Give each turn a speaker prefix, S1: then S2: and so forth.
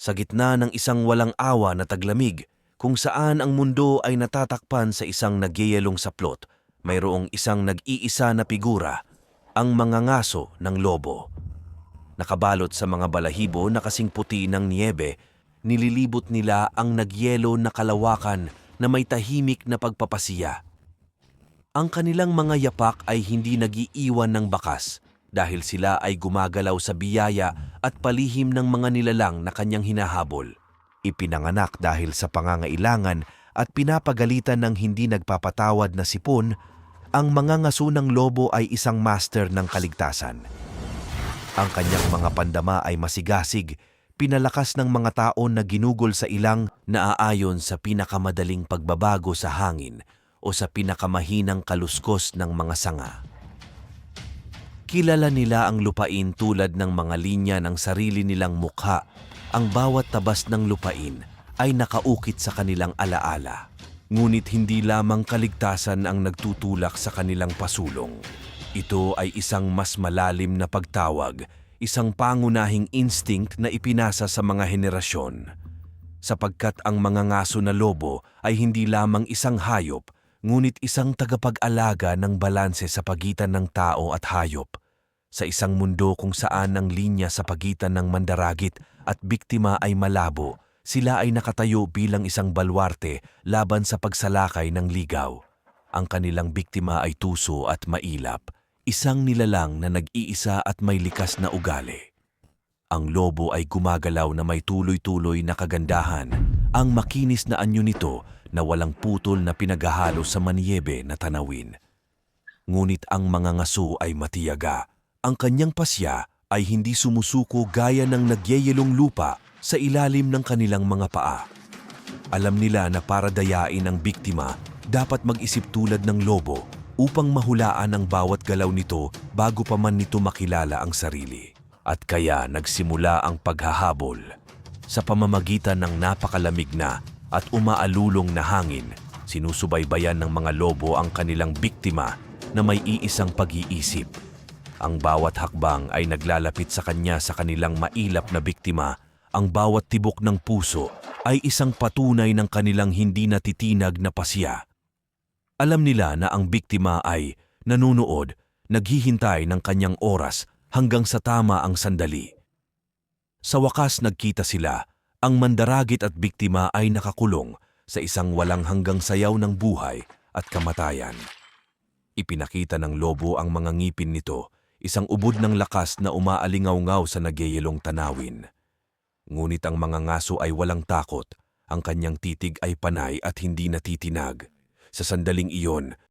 S1: sa gitna ng isang walang awa na taglamig, kung saan ang mundo ay natatakpan sa isang nagyayalong saplot, mayroong isang nag-iisa na figura, ang mangangaso ng lobo. Nakabalot sa mga balahibo na kasing puti ng niyebe, nililibot nila ang nagyelo na kalawakan na may tahimik na pagpapasiya. Ang kanilang mga yapak ay hindi nag-iiwan ng bakas dahil sila ay gumagalaw sa biyaya at palihim ng mga nilalang na kanyang hinahabol. Ipinanganak dahil sa pangangailangan at pinapagalitan ng hindi nagpapatawad na sipon, ang mangangasunang lobo ay isang master ng kaligtasan. Ang kanyang mga pandama ay masigasig, pinalakas ng mga taon na ginugol sa ilang naaayon sa pinakamadaling pagbabago sa hangin o sa pinakamahinang kaluskos ng mga sanga. Kilala nila ang lupain tulad ng mga linya ng sarili nilang mukha. Ang bawat tabas ng lupain ay nakaukit sa kanilang alaala. Ngunit hindi lamang kaligtasan ang nagtutulak sa kanilang pasulong. Ito ay isang mas malalim na pagtawag, isang pangunahing instinct na ipinasa sa mga henerasyon. Sapagkat ang mangangaso na lobo ay hindi lamang isang hayop, ngunit isang tagapag-alaga ng balanse sa pagitan ng tao at hayop. Sa isang mundo kung saan ang linya sa pagitan ng mandaragit at biktima ay malabo, sila ay nakatayo bilang isang balwarte laban sa pagsalakay ng ligaw. Ang kanilang biktima ay tuso at mailap, isang nilalang na nag-iisa at may likas na ugali. Ang lobo ay gumagalaw na may tuloy-tuloy na kagandahan, ang makinis na anyo nito na walang putol na pinaghahalo sa manyebe na tanawin. Ngunit ang mga ngaso ay matiyaga. Ang kanyang pasya ay hindi sumusuko gaya ng nagyayelong lupa sa ilalim ng kanilang mga paa. Alam nila na para dayain ang biktima, dapat mag-isip tulad ng lobo upang mahulaan ang bawat galaw nito bago pa man nito makilala ang sarili. At kaya nagsimula ang paghahabol. Sa pamamagitan ng napakalamig na at umaalulong na hangin, sinusubaybayan ng mga lobo ang kanilang biktima na may iisang pag-iisip. Ang bawat hakbang ay naglalapit sa kanya sa kanilang mailap na biktima. Ang bawat tibok ng puso ay isang patunay ng kanilang hindi natitinag na pasya. Alam nila na ang biktima ay nanunood, naghihintay ng kanyang oras hanggang sa tama ang sandali. Sa wakas nagkita sila, ang mandaragit at biktima ay nakakulong sa isang walang hanggang sayaw ng buhay at kamatayan. Ipinakita ng lobo ang mga ngipin nito, isang ubod ng lakas na umaalingaw-ngaw sa nagyayelong tanawin. Ngunit ang mga ngaso ay walang takot, ang kanyang titig ay panay at hindi natitinag. Sa sandaling iyon,